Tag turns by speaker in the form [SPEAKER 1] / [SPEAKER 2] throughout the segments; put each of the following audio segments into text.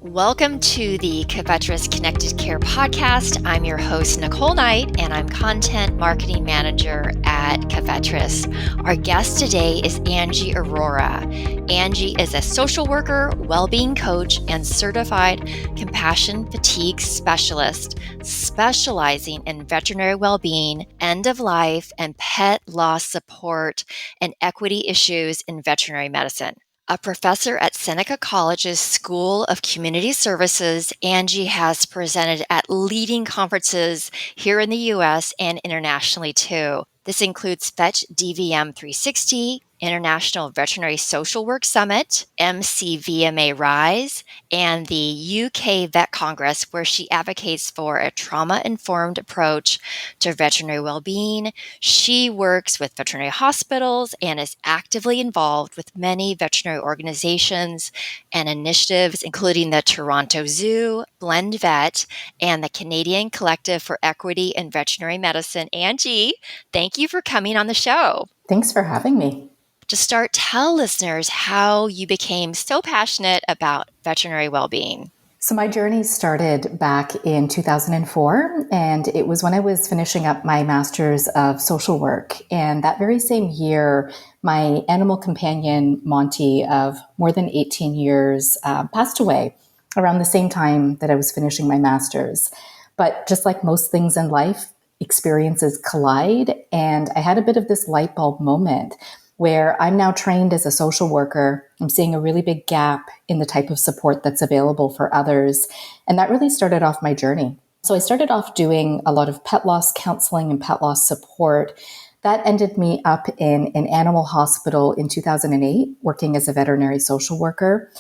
[SPEAKER 1] Welcome to the Covetrus Connected Care podcast. I'm your host, Nicole Knight, and I'm Content Marketing Manager at Covetrus. Our guest today is Angie Arora. Angie is a social worker, well-being coach, and certified compassion fatigue specialist, specializing in veterinary well-being, end-of-life, and pet loss support and equity issues in veterinary medicine. A professor at Seneca College's School of Community Services, Angie has presented at leading conferences here in the U.S. and internationally too. This includes Vet DVM 360, International Veterinary Social Work Summit, MCVMA Rise, and the UK Vet Congress, where she advocates for a trauma-informed approach to veterinary well-being. She works with veterinary hospitals and is actively involved with many veterinary organizations and initiatives, including the Toronto Zoo, Blend Vet, and the Canadian Collective for Equity in Veterinary Medicine. Angie, thank you for coming on the show.
[SPEAKER 2] Thanks for having me.
[SPEAKER 1] To start, tell listeners how you became so passionate about veterinary well-being.
[SPEAKER 2] So my journey started back in 2004, and it was when I was finishing up my Master's of Social Work. And that very same year, my animal companion, Monty, of more than 18 years, passed away around the same time that I was finishing my Master's. But just like most things in life, experiences collide, and I had a bit of this light bulb moment where I'm now trained as a social worker. I'm seeing a really big gap in the type of support that's available for others. And that really started off my journey. So I started off doing a lot of pet loss counseling and pet loss support. That ended me up in an animal hospital in 2008, working as a veterinary social worker.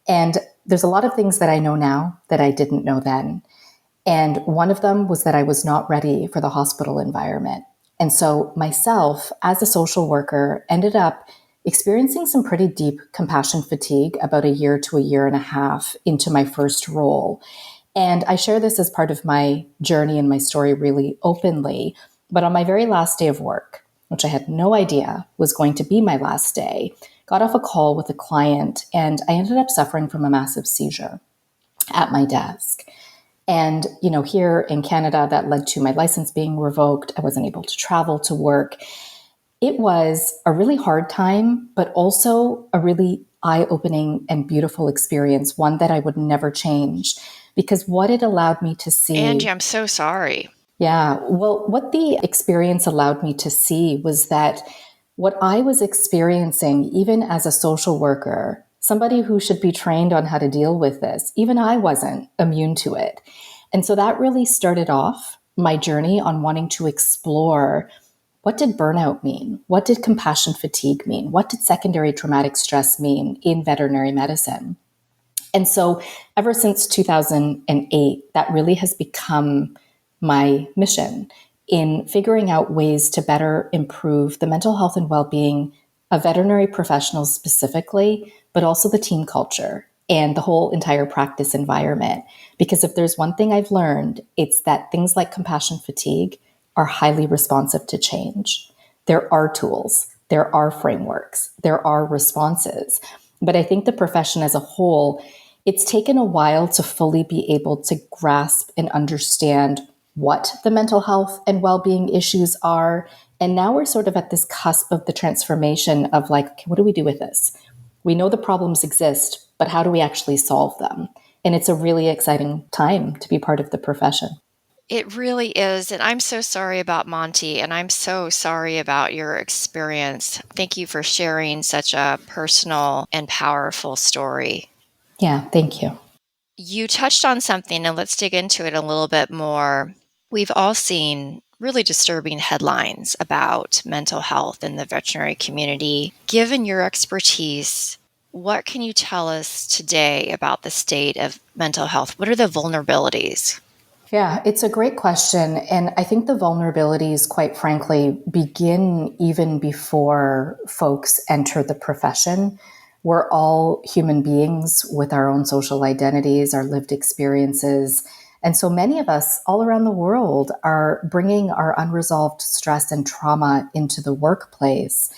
[SPEAKER 2] And there's a lot of things that I know now that I didn't know then. And one of them was that I was not ready for the hospital environment. And so myself, as a social worker, ended up experiencing some pretty deep compassion fatigue about a year to a year and a half into my first role. And I share this as part of my journey and my story really openly. But on my very last day of work, which I had no idea was going to be my last day, got off a call with a client, and I ended up suffering from a massive seizure at my desk. And, here in Canada, that led to my license being revoked. I wasn't able to travel to work. It was a really hard time, but also a really eye-opening and beautiful experience, one that I would never change, because what it allowed me to see...
[SPEAKER 1] Angie, I'm so sorry.
[SPEAKER 2] Yeah, well, what the experience allowed me to see was that what I was experiencing, even as a social worker, somebody who should be trained on how to deal with this, even I wasn't immune to it. And so that really started off my journey on wanting to explore, what did burnout mean? What did compassion fatigue mean? What did secondary traumatic stress mean in veterinary medicine? And so ever since 2008, that really has become my mission in figuring out ways to better improve the mental health and well-being of veterinary professionals specifically, but also the team culture and the whole entire practice environment. Because if there's one thing I've learned, it's that things like compassion fatigue are highly responsive to change. There are tools, there are frameworks, there are responses. But I think the profession as a whole, it's taken a while to fully be able to grasp and understand what the mental health and well-being issues are. And now we're sort of at this cusp of the transformation of like, okay, what do we do with this? We know the problems exist, but how do we actually solve them? And it's a really exciting time to be part of the profession.
[SPEAKER 1] It really is. And I'm so sorry about Monty, and I'm so sorry about your experience. Thank you for sharing such a personal and powerful story.
[SPEAKER 2] Yeah, thank you.
[SPEAKER 1] You touched on something, and let's dig into it a little bit more. We've all seen really disturbing headlines about mental health in the veterinary community. Given your expertise, what can you tell us today about the state of mental health? What are the vulnerabilities?
[SPEAKER 2] Yeah, it's a great question. And I think the vulnerabilities, quite frankly, begin even before folks enter the profession. We're all human beings with our own social identities, our lived experiences. And so many of us all around the world are bringing our unresolved stress and trauma into the workplace.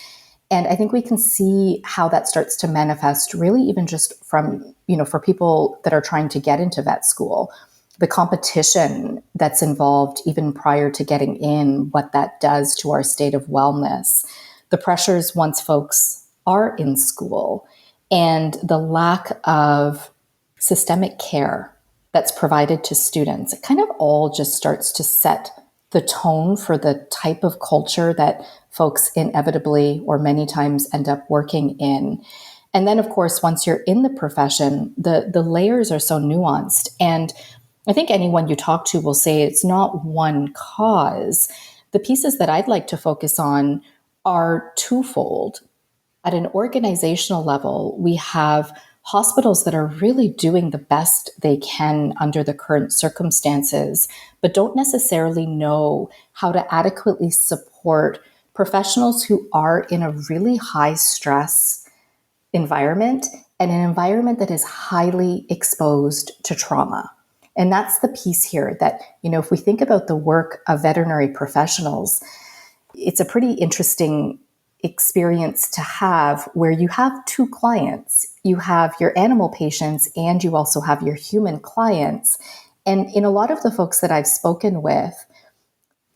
[SPEAKER 2] And I think we can see how that starts to manifest really even just from, for people that are trying to get into vet school, the competition that's involved even prior to getting in, what that does to our state of wellness, the pressures once folks are in school, and the lack of systemic care that's provided to students. It kind of all just starts to set the tone for the type of culture that folks inevitably or many times end up working in. And then, of course, once you're in the profession, the layers are so nuanced. And I think anyone you talk to will say it's not one cause. The pieces that I'd like to focus on are twofold. At an organizational level, we have hospitals that are really doing the best they can under the current circumstances, but don't necessarily know how to adequately support professionals who are in a really high stress environment and an environment that is highly exposed to trauma. And that's the piece here that, if we think about the work of veterinary professionals, it's a pretty interesting experience to have where you have two clients. You have your animal patients and you also have your human clients. And in a lot of the folks that I've spoken with,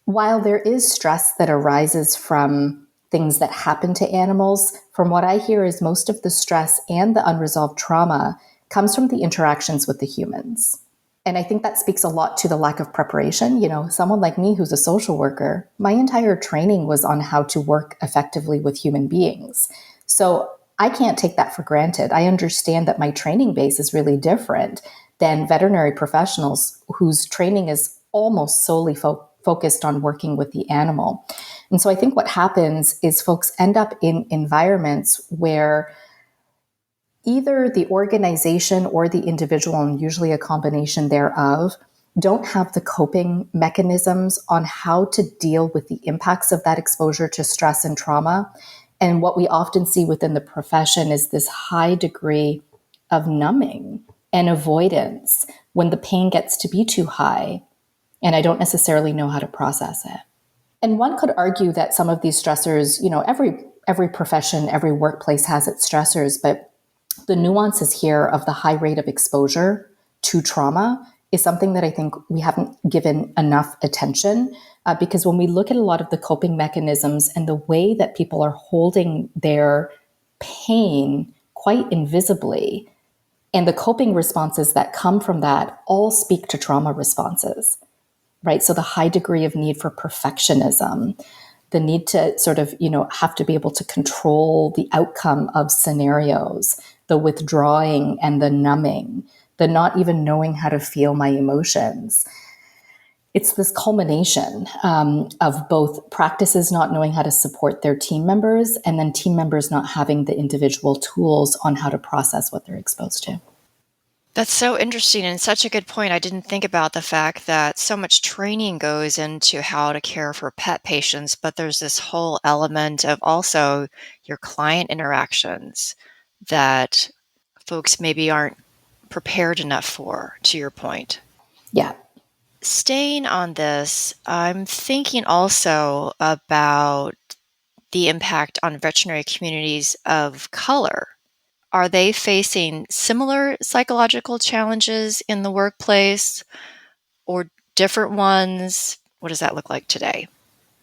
[SPEAKER 2] while there is stress that arises from things that happen to animals, from what I hear is most of the stress and the unresolved trauma comes from the interactions with the humans. And I think that speaks a lot to the lack of preparation. Someone like me who's a social worker, my entire training was on how to work effectively with human beings. So I can't take that for granted. I understand that my training base is really different than veterinary professionals whose training is almost solely focused on working with the animal. And so I think what happens is folks end up in environments where either the organization or the individual, and usually a combination thereof, don't have the coping mechanisms on how to deal with the impacts of that exposure to stress and trauma. And what we often see within the profession is this high degree of numbing and avoidance when the pain gets to be too high, and I don't necessarily know how to process it. And one could argue that some of these stressors, every profession, every workplace has its stressors, but the nuances here of the high rate of exposure to trauma is something that I think we haven't given enough attention because when we look at a lot of the coping mechanisms and the way that people are holding their pain quite invisibly, and the coping responses that come from that all speak to trauma responses, right? So the high degree of need for perfectionism, the need to sort of, have to be able to control the outcome of scenarios, the withdrawing and the numbing, the not even knowing how to feel my emotions. It's this culmination of both practices not knowing how to support their team members and then team members not having the individual tools on how to process what they're exposed to.
[SPEAKER 1] That's so interesting and such a good point. I didn't think about the fact that so much training goes into how to care for pet patients, but there's this whole element of also your client interactions that folks maybe aren't prepared enough for, to your point.
[SPEAKER 2] Yeah.
[SPEAKER 1] Staying on this, I'm thinking also about the impact on veterinary communities of color. Are they facing similar psychological challenges in the workplace or different ones? What does that look like today?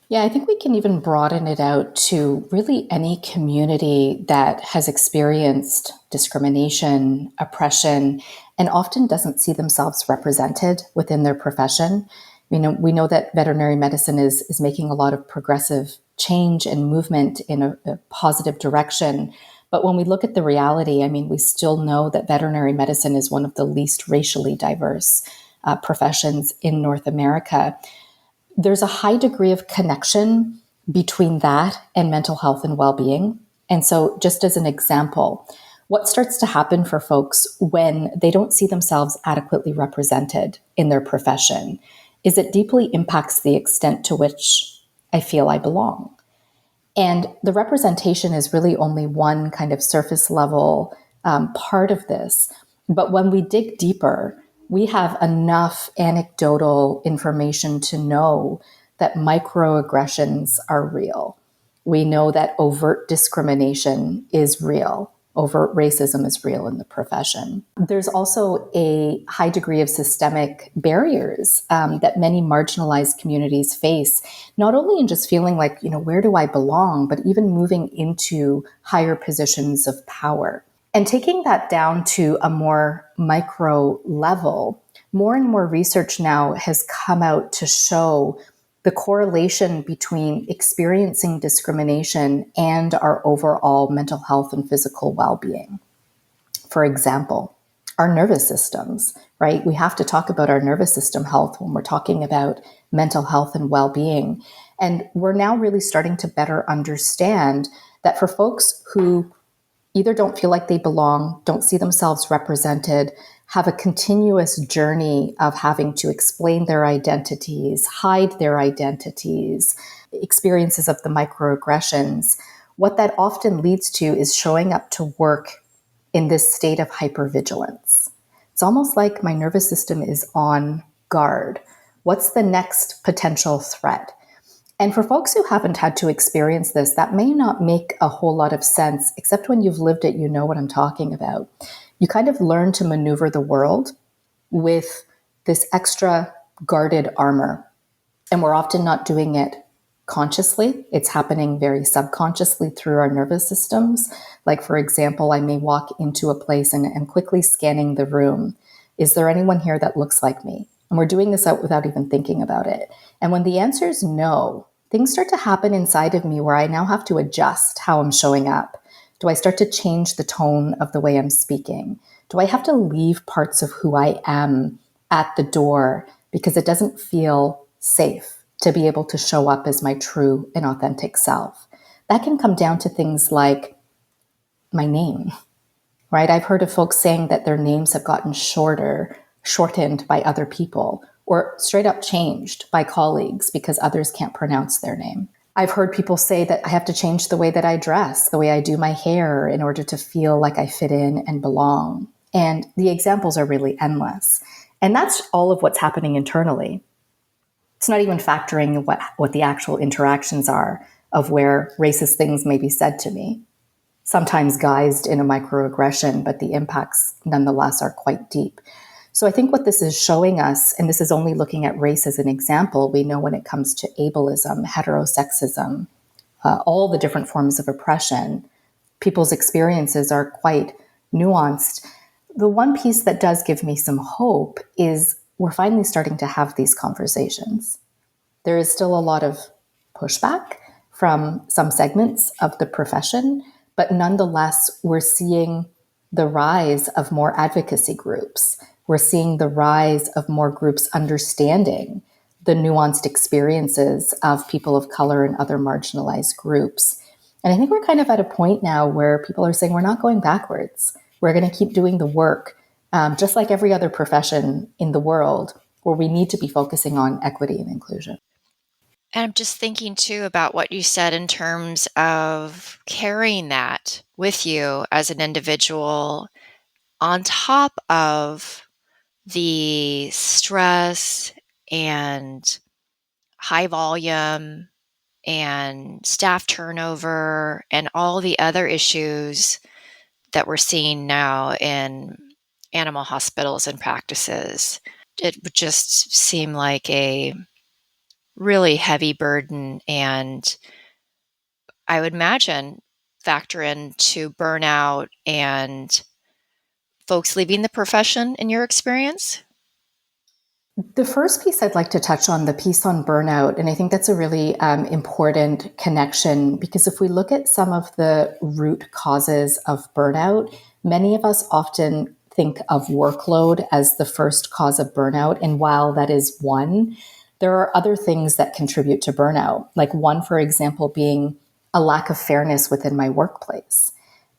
[SPEAKER 2] Yeah, I think we can even broaden it out to really any community that has experienced discrimination, oppression, and often doesn't see themselves represented within their profession. We know that veterinary medicine is making a lot of progressive change and movement in a positive direction. But when we look at the reality, we still know that veterinary medicine is one of the least racially diverse professions in North America. There's a high degree of connection between that and mental health and well-being. And so just as an example, what starts to happen for folks when they don't see themselves adequately represented in their profession is it deeply impacts the extent to which I feel I belong. And the representation is really only one kind of surface level part of this. But when we dig deeper, we have enough anecdotal information to know that microaggressions are real, We know that overt discrimination is real. Overt racism is real in the profession. There's also a high degree of systemic barriers that many marginalized communities face, not only in just feeling like, where do I belong, but even moving into higher positions of power. And taking that down to a more micro level, more and more research now has come out to show the correlation between experiencing discrimination and our overall mental health and physical well-being. For example, our nervous systems, right? We have to talk about our nervous system health when we're talking about mental health and well-being. And we're now really starting to better understand that for folks who either don't feel like they belong, don't see themselves represented, have a continuous journey of having to explain their identities, hide their identities, experiences of the microaggressions, what that often leads to is showing up to work in this state of hypervigilance. It's almost like my nervous system is on guard. What's the next potential threat? And for folks who haven't had to experience this, that may not make a whole lot of sense, except when you've lived it, you know what I'm talking about. You kind of learn to maneuver the world with this extra guarded armor. And we're often not doing it consciously. It's happening very subconsciously through our nervous systems. Like, for example, I may walk into a place and quickly scanning the room. Is there anyone here that looks like me? And we're doing this out without even thinking about it. And when the answer is no, things start to happen inside of me where I now have to adjust how I'm showing up. Do I start to change the tone of the way I'm speaking? Do I have to leave parts of who I am at the door because it doesn't feel safe to be able to show up as my true and authentic self? That can come down to things like my name, right? I've heard of folks saying that their names have gotten shortened by other people, or straight up changed by colleagues because others can't pronounce their name. I've heard people say that I have to change the way that I dress, the way I do my hair in order to feel like I fit in and belong. And the examples are really endless. And that's all of what's happening internally. It's not even factoring what the actual interactions are of where racist things may be said to me, sometimes guised in a microaggression, but the impacts nonetheless are quite deep. So I think what this is showing us, and this is only looking at race as an example, we know when it comes to ableism, heterosexism, all the different forms of oppression, people's experiences are quite nuanced. The one piece that does give me some hope is we're finally starting to have these conversations. There is still a lot of pushback from some segments of the profession, but nonetheless, we're seeing the rise of more advocacy groups. We're seeing the rise of more groups understanding the nuanced experiences of people of color and other marginalized groups. And I think we're kind of at a point now where people are saying we're not going backwards. We're going to keep doing the work, just like every other profession in the world, where we need to be focusing on equity and inclusion.
[SPEAKER 1] And I'm just thinking too about what you said in terms of carrying that with you as an individual on top of the stress and high volume and staff turnover and all the other issues that we're seeing now in animal hospitals and practices. It would just seem like a really heavy burden, and I would imagine factor into burnout and folks leaving the profession in your experience.
[SPEAKER 2] The first piece I'd like to touch on, the piece on burnout, and I think that's a really important connection, because if we look at some of the root causes of burnout, many of us often think of workload as the first cause of burnout. And while that is one, there are other things that contribute to burnout, like one, for example, being a lack of fairness within my workplace.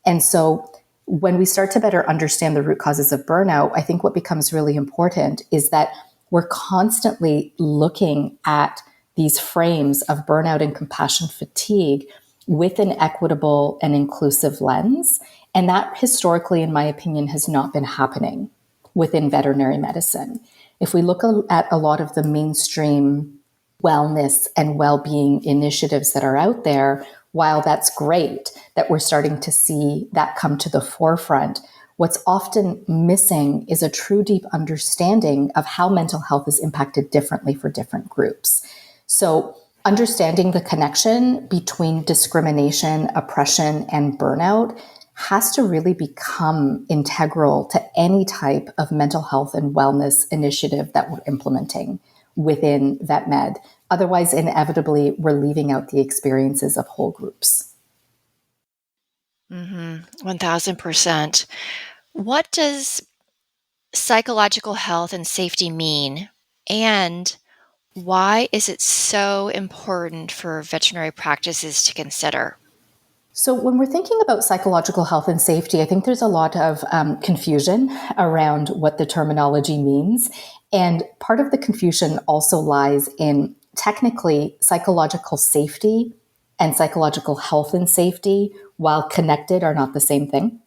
[SPEAKER 2] And so when we start to better understand the root causes of burnout, I think what becomes really important is that we're constantly looking at these frames of burnout and compassion fatigue with an equitable and inclusive lens. And that historically, in my opinion, has not been happening within veterinary medicine. If we look at a lot of the mainstream wellness and well-being initiatives that are out there, while that's great that we're starting to see that come to the forefront, what's often missing is a true deep understanding of how mental health is impacted differently for different groups. So understanding the connection between discrimination, oppression, and burnout has to really become integral to any type of mental health and wellness initiative that we're implementing within VetMed. Otherwise, inevitably, we're leaving out the experiences of whole groups.
[SPEAKER 1] 1000%. What does psychological health and safety mean? And why is it so important for veterinary practices to consider?
[SPEAKER 2] So, when we're thinking about psychological health and safety, I think there's a lot of confusion around what the terminology means. And part of the confusion also lies in technically psychological safety and psychological health and safety, while connected, are not the same thing.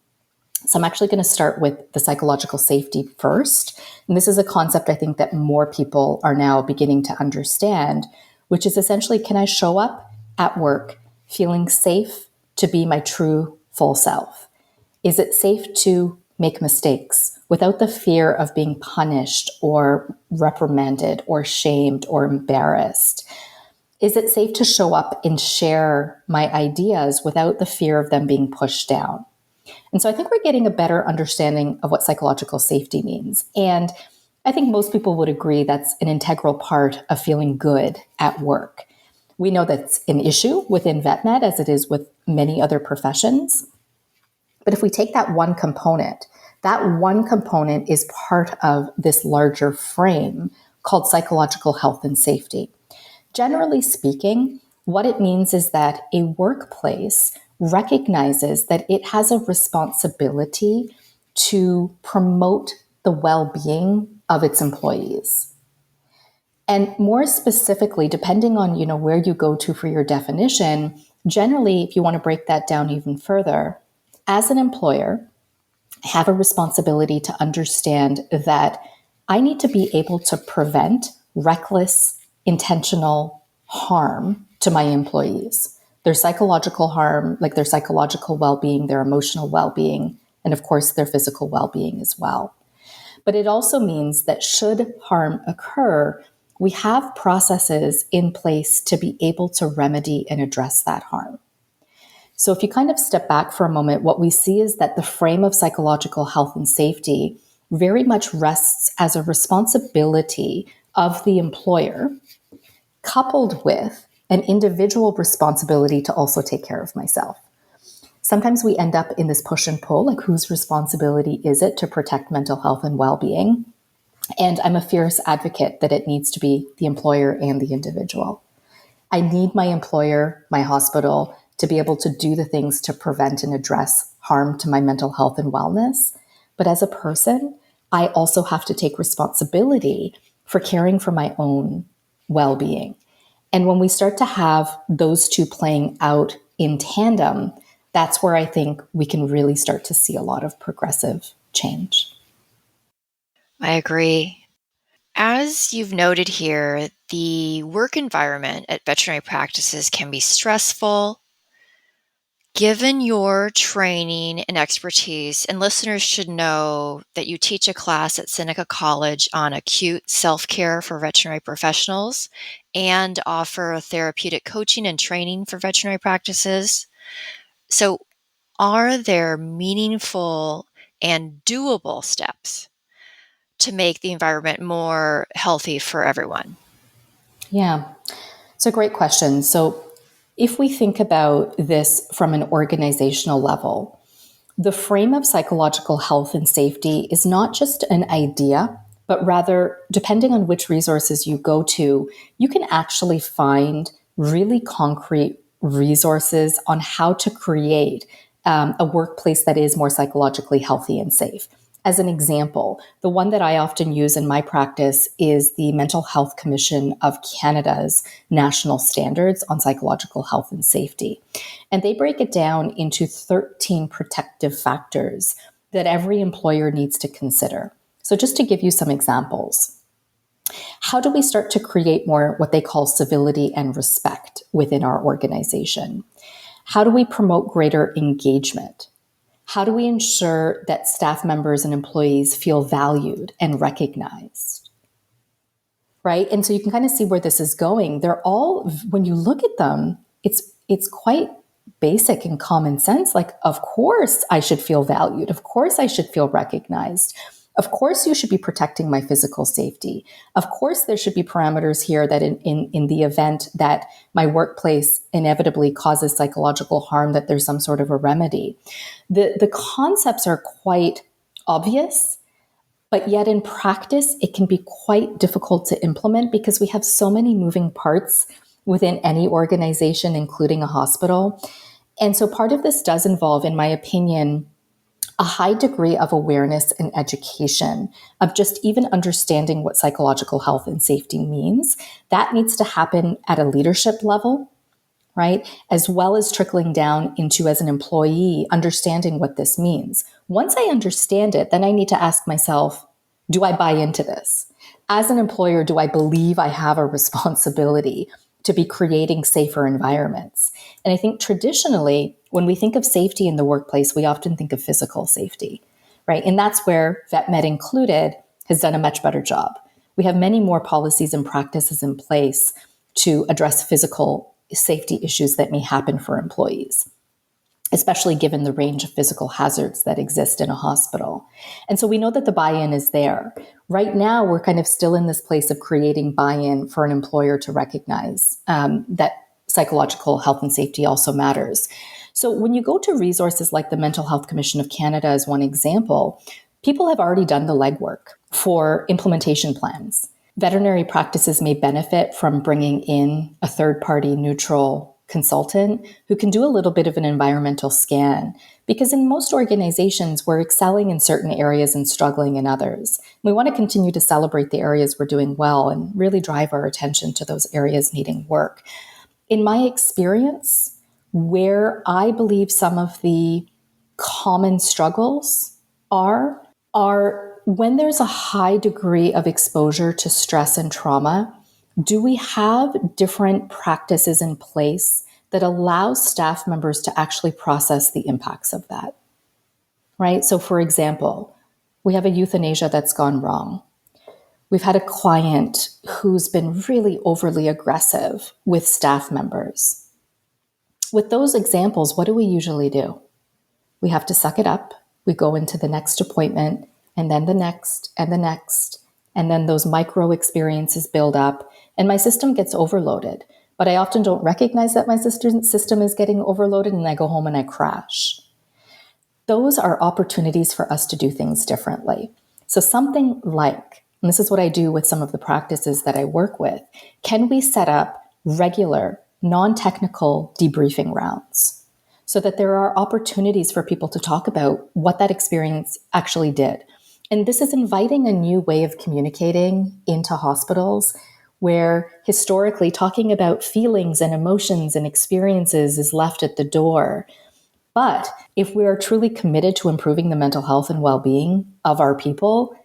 [SPEAKER 2] So I'm actually going to start with the psychological safety first. And this is a concept I think that more people are now beginning to understand, which is essentially, can I show up at work feeling safe to be my true full self? Is it safe to make mistakes without the fear of being punished or reprimanded or shamed or embarrassed? Is it safe to show up and share my ideas without the fear of them being pushed down? And so I think we're getting a better understanding of what psychological safety means. And I think most people would agree that's an integral part of feeling good at work. We know that's an issue within VetMed, as it is with many other professions. But if we take that one component is part of this larger frame called psychological health and safety. Generally speaking, what it means is that a workplace recognizes that it has a responsibility to promote the well-being of its employees. And more specifically, depending on, where you go to for your definition, generally, if you want to break that down even further, as an employer, I have a responsibility to understand that I need to be able to prevent reckless, intentional harm to my employees. Their psychological harm, like their psychological well-being, their emotional well-being, and of course, their physical well-being as well. But it also means that should harm occur, we have processes in place to be able to remedy and address that harm. So if you kind of step back for a moment, what we see is that the frame of psychological health and safety very much rests as a responsibility of the employer, coupled with an individual responsibility to also take care of myself. Sometimes we end up in this push and pull, like whose responsibility is it to protect mental health and well-being? And I'm a fierce advocate that it needs to be the employer and the individual. I need my employer, my hospital, to be able to do the things to prevent and address harm to my mental health and wellness. But as a person, I also have to take responsibility for caring for my own well-being. And when we start to have those two playing out in tandem, that's where I think we can really start to see a lot of progressive change.
[SPEAKER 1] I agree. As you've noted here, the work environment at veterinary practices can be stressful. Given your training and expertise, and listeners should know that you teach a class at Seneca College on acute self-care for veterinary professionals and offer therapeutic coaching and training for veterinary practices. So, are there meaningful and doable steps to make the environment more healthy for everyone?
[SPEAKER 2] Yeah, it's a great question. So if we think about this from an organizational level, the frame of psychological health and safety is not just an idea, but rather, depending on which resources you go to, you can actually find really concrete resources on how to create a workplace that is more psychologically healthy and safe. As an example, the one that I often use in my practice is the Mental Health Commission of Canada's national standards on psychological health and safety. And they break it down into 13 protective factors that every employer needs to consider. So just to give you some examples, how do we start to create more what they call civility and respect within our organization? How do we promote greater engagement? How do we ensure that staff members and employees feel valued and recognized? Right? And so you can kind of see where this is going. They're all, when you look at them, it's quite basic and common sense. Like, of course I should feel valued. Of course I should feel recognized. Of course you should be protecting my physical safety. Of course there should be parameters here that in the event that my workplace inevitably causes psychological harm, that there's some sort of a remedy. The concepts are quite obvious, but yet in practice, it can be quite difficult to implement because we have so many moving parts within any organization, including a hospital. And so part of this does involve, in my opinion, a high degree of awareness and education of just even understanding what psychological health and safety means. That needs to happen at a leadership level, right? As well as trickling down into, as an employee, understanding what this means. Once I understand it, then I need to ask myself, do I buy into this? As an employer, do I believe I have a responsibility to be creating safer environments? And I think traditionally, when we think of safety in the workplace, we often think of physical safety, right? And that's where VetMed included has done a much better job. We have many more policies and practices in place to address physical safety issues that may happen for employees, especially given the range of physical hazards that exist in a hospital. And so we know that the buy-in is there. Right now, we're kind of still in this place of creating buy-in for an employer to recognize that psychological health and safety also matters. So when you go to resources like the Mental Health Commission of Canada as one example, people have already done the legwork for implementation plans. Veterinary practices may benefit from bringing in a third-party neutral consultant who can do a little bit of an environmental scan, because in most organizations, we're excelling in certain areas and struggling in others. We want to continue to celebrate the areas we're doing well and really drive our attention to those areas needing work. In my experience, where I believe some of the common struggles are when there's a high degree of exposure to stress and trauma. Do we have different practices in place that allow staff members to actually process the impacts of that? Right? So for example, we have a euthanasia that's gone wrong. We've had a client who's been really overly aggressive with staff members. With those examples, what do we usually do? We have to suck it up. We go into the next appointment, and then the next, and the next, and then those micro experiences build up, and my system gets overloaded. But I often don't recognize that my system is getting overloaded, and I go home and I crash. Those are opportunities for us to do things differently. So something like, and this is what I do with some of the practices that I work with, can we set up regular, non-technical debriefing rounds so that there are opportunities for people to talk about what that experience actually did? And this is inviting a new way of communicating into hospitals, where historically talking about feelings and emotions and experiences is left at the door. But if we are truly committed to improving the mental health and well-being of our people,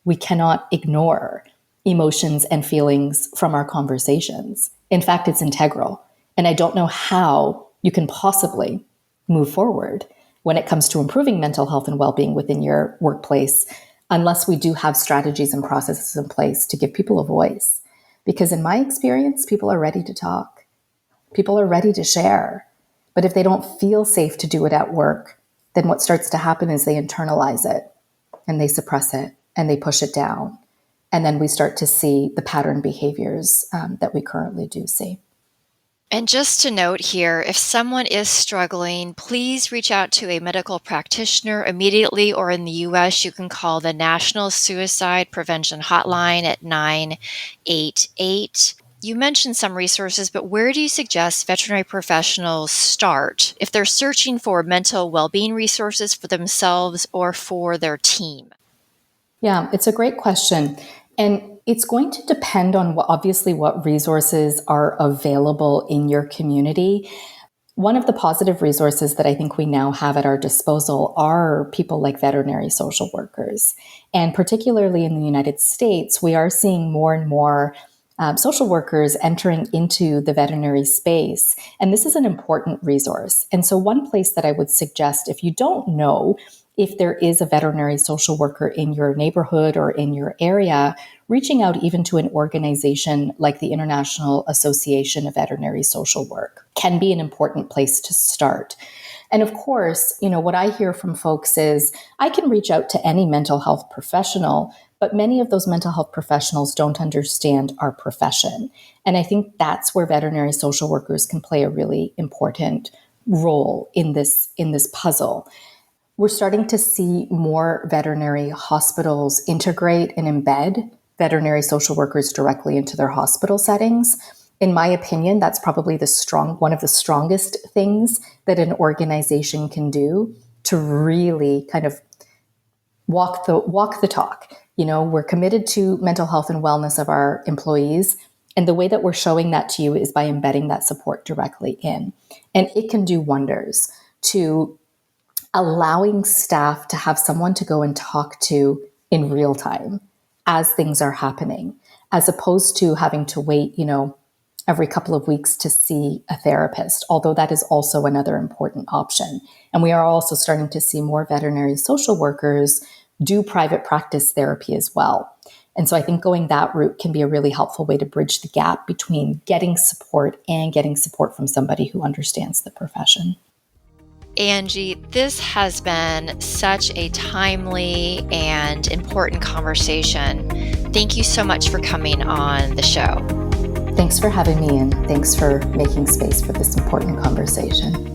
[SPEAKER 2] we cannot ignore emotions and feelings from our conversations. In fact, it's integral. And I don't know how you can possibly move forward when it comes to improving mental health and well-being within your workplace unless we do have strategies and processes in place to give people a voice. Because in my experience, people are ready to talk. People are ready to share. But if they don't feel safe to do it at work, then what starts to happen is they internalize it and they suppress it and they push it down. And then we start to see the pattern behaviors that we currently do see.
[SPEAKER 1] And just to note here, if someone is struggling, please reach out to a medical practitioner immediately, or in the US, you can call the National Suicide Prevention Hotline at 988. You mentioned some resources, but where do you suggest veterinary professionals start if they're searching for mental well-being resources for themselves or for their team?
[SPEAKER 2] Yeah, it's a great question. And it's going to depend on what resources are available in your community. One of the positive resources that I think we now have at our disposal are people like veterinary social workers. And particularly in the United States, we are seeing more and more social workers entering into the veterinary space. And this is an important resource. And so one place that I would suggest, if you don't know if there is a veterinary social worker in your neighborhood or in your area, reaching out even to an organization like the International Association of Veterinary Social Work can be an important place to start. And of course, what I hear from folks is I can reach out to any mental health professional, but many of those mental health professionals don't understand our profession. And I think that's where veterinary social workers can play a really important role in this puzzle. We're starting to see more veterinary hospitals integrate and embed veterinary social workers directly into their hospital settings. In my opinion, that's probably one of the strongest things that an organization can do to really kind of walk the talk. We're committed to mental health and wellness of our employees. And the way that we're showing that to you is by embedding that support directly in. And it can do wonders to allowing staff to have someone to go and talk to in real time as things are happening, as opposed to having to wait, every couple of weeks to see a therapist, although that is also another important option. And we are also starting to see more veterinary social workers do private practice therapy as well. And so I think going that route can be a really helpful way to bridge the gap between getting support and getting support from somebody who understands the profession.
[SPEAKER 1] Angie, this has been such a timely and important conversation. Thank you so much for coming on the show.
[SPEAKER 2] Thanks for having me, and thanks for making space for this important conversation.